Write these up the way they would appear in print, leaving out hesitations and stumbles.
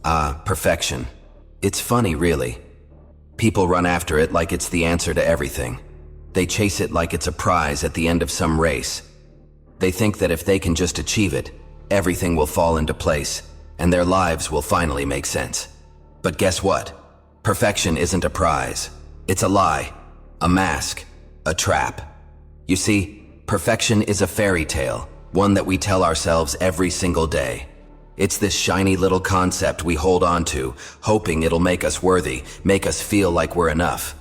Perfection. It's funny, really. People run after it like it's the answer to everything. They chase it like it's a prize at the end of some race. They think that if they can just achieve it, everything will fall into place, and their lives will finally make sense. But guess what? Perfection isn't a prize. It's a lie, a mask, a trap. You see, perfection is a fairy tale, one that we tell ourselves every single day. It's this shiny little concept we hold on to, hoping it'll make us worthy, make us feel like we're enough.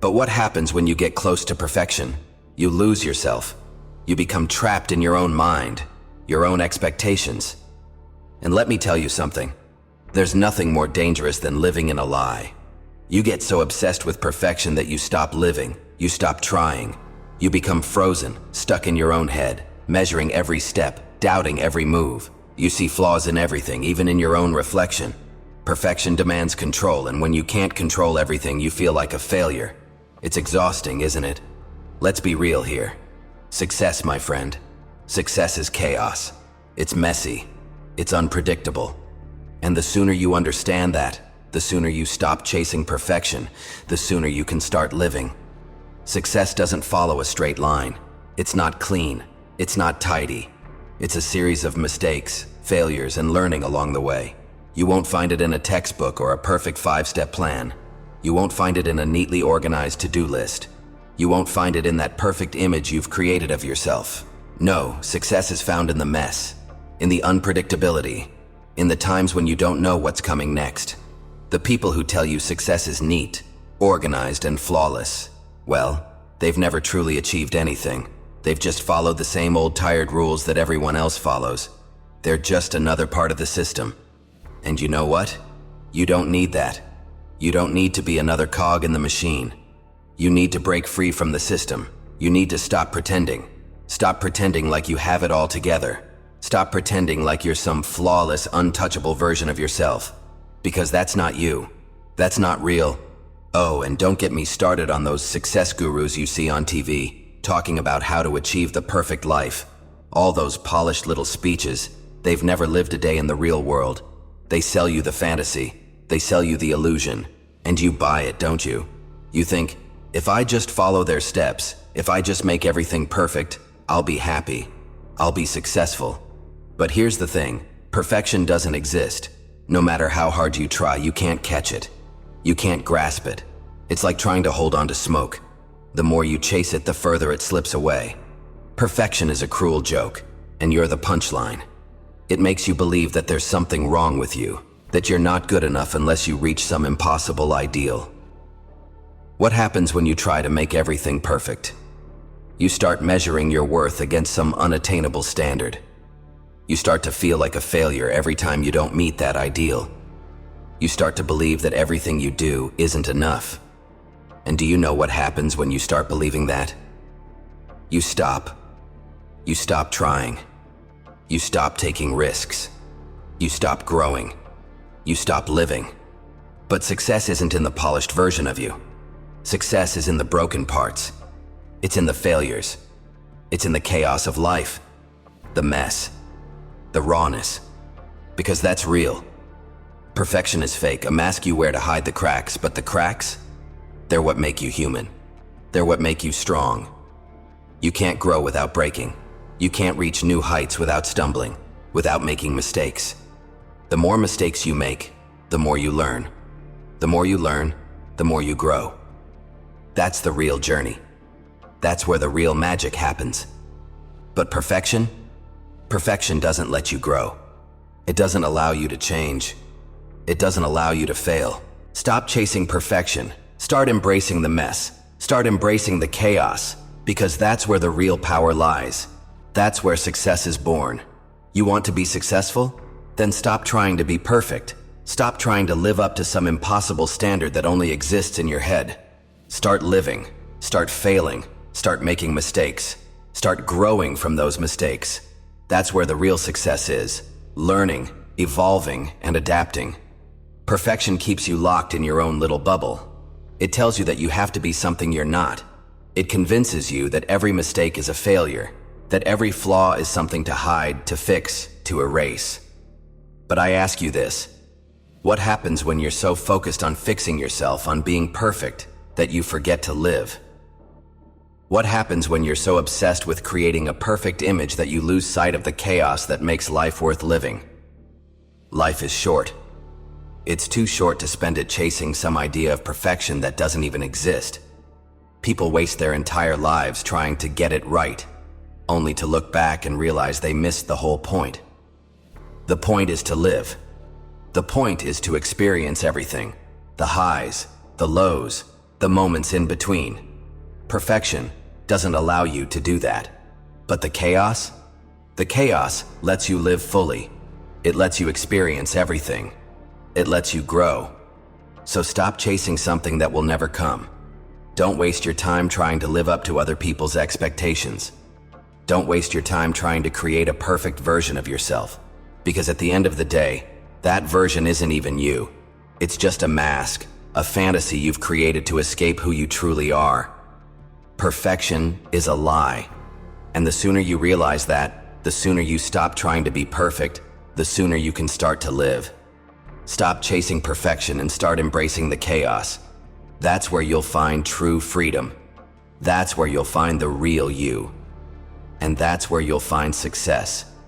But what happens when you get close to perfection? You lose yourself. You become trapped in your own mind, your own expectations. And let me tell you something. There's nothing more dangerous than living in a lie. You get so obsessed with perfection that you stop living, you stop trying. You become frozen, stuck in your own head, measuring every step, doubting every move. You see flaws in everything, even in your own reflection. Perfection demands control, and when you can't control everything, you feel like a failure. It's exhausting, isn't it? Let's be real here. Success, my friend. Success is chaos. It's messy. It's unpredictable. And the sooner you understand that, the sooner you stop chasing perfection, the sooner you can start living. Success doesn't follow a straight line. It's not clean. It's not tidy. It's a series of mistakes, failures, and learning along the way. You won't find it in a textbook or a perfect 5-step plan. You won't find it in a neatly organized to-do list. You won't find it in that perfect image you've created of yourself. No, success is found in the mess, in the unpredictability, in the times when you don't know what's coming next. The people who tell you success is neat, organized, and flawless, well, they've never truly achieved anything. They've just followed the same old tired rules that everyone else follows. They're just another part of the system. And you know what? You don't need that. You don't need to be another cog in the machine. You need to break free from the system. You need to stop pretending. Stop pretending like you have it all together. Stop pretending like you're some flawless, untouchable version of yourself. Because that's not you. That's not real. Oh, and don't get me started on those success gurus you see on TV. Talking about how to achieve the perfect life. All those polished little speeches, they've never lived a day in the real world. They sell you the fantasy, they sell you the illusion, and you buy it, don't you? You think, if I just follow their steps, if I just make everything perfect, I'll be happy, I'll be successful. But here's the thing, perfection doesn't exist. No matter how hard you try, you can't catch it. You can't grasp it. It's like trying to hold on to smoke. The more you chase it, the further it slips away. Perfection is a cruel joke, and you're the punchline. It makes you believe that there's something wrong with you, that you're not good enough unless you reach some impossible ideal. What happens when you try to make everything perfect? You start measuring your worth against some unattainable standard. You start to feel like a failure every time you don't meet that ideal. You start to believe that everything you do isn't enough. And do you know what happens when you start believing that? You stop. You stop trying. You stop taking risks. You stop growing. You stop living. But success isn't in the polished version of you. Success is in the broken parts. It's in the failures. It's in the chaos of life. The mess. The rawness. Because that's real. Perfection is fake, a mask you wear to hide the cracks, but the cracks? They're what make you human. They're what make you strong. You can't grow without breaking. You can't reach new heights without stumbling, without making mistakes. The more mistakes you make, the more you learn. The more you learn, the more you grow. That's the real journey. That's where the real magic happens. But perfection? Perfection doesn't let you grow. It doesn't allow you to change. It doesn't allow you to fail. Stop chasing perfection. Start embracing the mess. Start embracing the chaos, because that's where the real power lies. That's where success is born. You want to be successful? Then stop trying to be perfect. Stop trying to live up to some impossible standard that only exists in your head. Start living. Start failing. Start making mistakes. Start growing from those mistakes. That's where the real success is. Learning, evolving, and adapting. Perfection keeps you locked in your own little bubble. It tells you that you have to be something you're not. It convinces you that every mistake is a failure, that every flaw is something to hide, to fix, to erase. But I ask you this, What happens when you're so focused on fixing yourself, on being perfect, that you forget to live? What happens when you're so obsessed with creating a perfect image that you lose sight of the chaos that makes life worth living? Life is short. It's too short to spend it chasing some idea of perfection that doesn't even exist. People waste their entire lives trying to get it right, only to look back and realize they missed the whole point. The point is to live. The point is to experience everything, the highs, the lows, the moments in between. Perfection doesn't allow you to do that. But the chaos? The chaos lets you live fully. It lets you experience everything. It lets you grow. So stop chasing something that will never come. Don't waste your time trying to live up to other people's expectations. Don't waste your time trying to create a perfect version of yourself. Because at the end of the day, that version isn't even you. It's just a mask, a fantasy you've created to escape who you truly are. Perfection is a lie. And the sooner you realize that, the sooner you stop trying to be perfect, the sooner you can start to live. Stop chasing perfection and start embracing the chaos. That's where you'll find true freedom. That's where you'll find the real you. And that's where you'll find success.